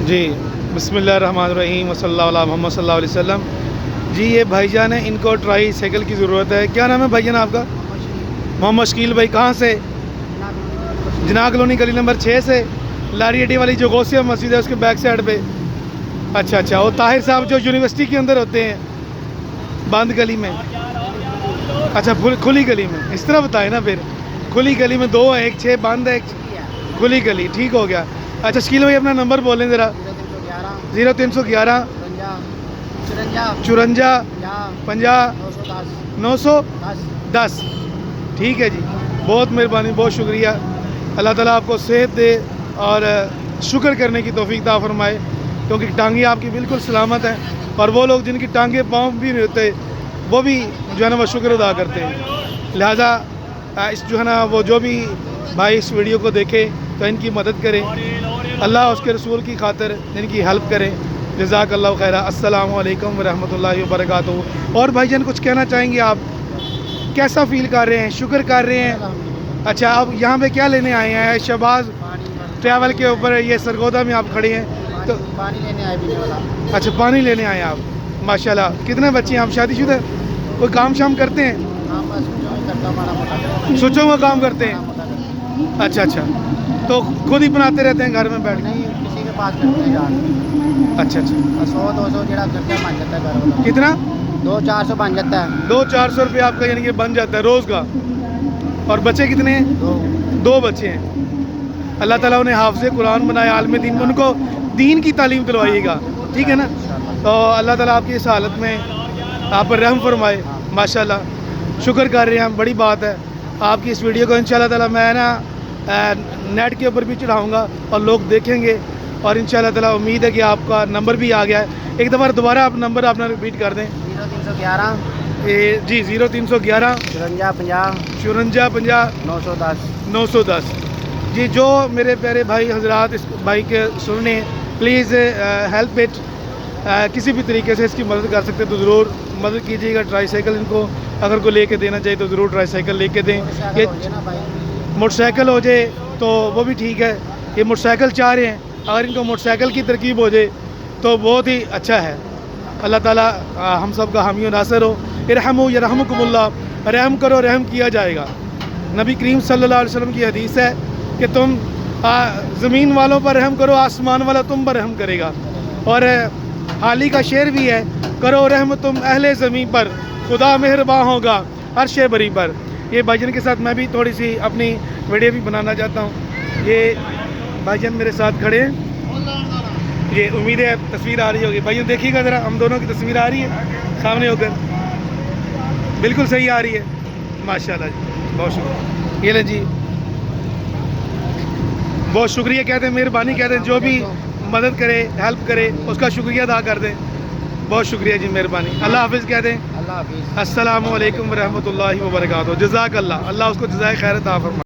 جی بسم اللہ الرحمن الرحیم وصلی اللہ علیہ محمد صلی اللہ علیہ وسلم. جی یہ بھائی جان ہیں, ان کو ٹرائی سائیکل کی ضرورت ہے. کیا نام ہے بھائی جان آپ کا؟ محمد شکیل بھائی. کہاں سے؟ جناح کالونی گلی نمبر 6 سے, لاری اڈی والی جو غوثیہ مسجد ہے اس کے بیک سائڈ پہ. اچھا وہ طاہر صاحب جو یونیورسٹی کے اندر ہوتے ہیں بند گلی میں. اچھا کھلی گلی میں, اس طرح بتائیں نا پھر. کھلی گلی میں 2 ہیں, ایک 6 بند ہے, ایک کھلی گلی. ٹھیک ہو گیا. اچھا شکیل بھائی اپنا نمبر بولیں ذرا. 0311 54 50 910. ٹھیک ہے جی, بہت مہربانی, بہت شکریہ. اللہ تعالیٰ آپ کو صحت دے اور شکر کرنے کی توفیق عطا فرمائے, کیونکہ ٹانگیں آپ کی بالکل سلامت ہیں. اور وہ لوگ جن کی ٹانگیں پاؤں بھی نہیں ہوتے وہ بھی جو ہے نا وہ شکر ادا کرتے ہیں. لہٰذا اس جو ہے نا وہ جو بھی بھائی اس ویڈیو کو دیکھیں تو ان کی مدد کریں, اللہ اس کے رسول کی خاطر ان کی ہیلپ کریں. جزاک اللہ خیرہ. السلام علیکم ورحمۃ اللہ وبرکاتہ. اور بھائی جان کچھ کہنا چاہیں گے آپ؟ کیسا فیل کر رہے ہیں؟ شکر کر رہے ہیں؟ اچھا اب یہاں پہ کیا لینے آئے ہیں؟ شہباز ٹریول کے اوپر یہ سرگودا میں آپ کھڑے ہیں تو پانی لینے آئے بھی والا. اچھا پانی لینے آئے ہیں آپ. ماشاء اللہ. کتنے بچے ہیں آپ؟ شادی شدہ؟ کوئی کام شام کرتے ہیں؟ ہاں بس جو ہی کرتا ہوں ماڑا موٹا. سوچو وہ کام کرتے ہیں. اچھا تو خود ہی بناتے رہتے ہیں گھر میں بیٹھ کے؟ نہیں کسی کے پاس کرتے ہیں یار. اچھا 100-200 جڑا کرتا ہے بن جاتا ہے گھر والا. کتنا؟ 200-400 بن جاتا ہے. 200-400 روپے آپ کا یعنی کہ بن جاتا ہے روز کا. اور بچے کتنے ہیں؟ 2 بچے ہیں. اللہ تعالیٰ انہیں حافظ قرآن بنائے, عالم دین, ان کو دین کی تعلیم دلوائیے گا. ٹھیک ہے نا؟ تو اللہ تعالیٰ آپ کی اس حالت میں آپ پر رحم فرمائے. ماشاءاللہ شکر کر رہے ہیں ہم, بڑی بات ہے. آپ کی اس ویڈیو کو انشاءاللہ تعالیٰ میں نا نیٹ کے اوپر بھی چڑھاؤں گا اور لوگ دیکھیں گے. اور انشاءاللہ تعالیٰ امید ہے کہ آپ کا نمبر بھی آ گیا ہے. ایک دفعہ دوبارہ آپ نمبر اپنا ریپیٹ کر دیں. 0311 جی 0311 54 50 910. 910. جی جو میرے پیارے بھائی حضرات اس بھائی کے سننے, پلیز ہیلپ اٹ. کسی بھی طریقے سے اس کی مدد کر سکتے تو ضرور مدد کیجیے گا. ٹرائی سائیکل ان کو اگر کوئی لے کے دینا چاہیے تو ضرور ٹرائی سائیکل لے کے دیں. یہ موٹر سائیکل ہو جائے تو وہ بھی ٹھیک ہے. یہ موٹر سائیکل چاہ رہے ہیں, اگر ان کو موٹر سائیکل کی ترکیب ہو جائے تو بہت ہی اچھا ہے. اللہ تعالیٰ ہم سب کا حامی و ناصر ہو. ارحموا یرحمکم اللہ. رحم کرو رحم کیا جائے گا. نبی کریم صلی اللہ علیہ وسلم کی حدیث ہے کہ تم زمین والوں پر رحم کرو, آسمان والا تم پر رحم کرے گا. اور حالی کا شعر بھی ہے, کرو رحم تم اہل زمین پر, خدا مہرباں ہوگا عرش بری پر. یہ بھائی جان کے ساتھ میں بھی تھوڑی سی اپنی ویڈیو بھی بنانا چاہتا ہوں. یہ بھائی جان میرے ساتھ کھڑے ہیں. یہ امید ہے تصویر آ رہی ہوگی. بھائی جان دیکھیے گا ذرا, ہم دونوں کی تصویر آ رہی ہے سامنے ہو کر؟ بالکل صحیح آ رہی ہے. ماشاءاللہ جی, بہت شکریہ. یہ لیں جی, بہت شکریہ کہتے ہیں, مہربانی کہتے ہیں. جو بھی مدد کرے ہیلپ کرے اس کا شکریہ ادا کر دیں. بہت شکریہ جی, مہربانی. اللہ حافظ کہہ دیں. اللہ حافظ. السلام علیکم ورحمۃ اللہ وبرکاتہ. جزاک اللہ. اللہ اس کو جزائے خیر عطا فرمائے.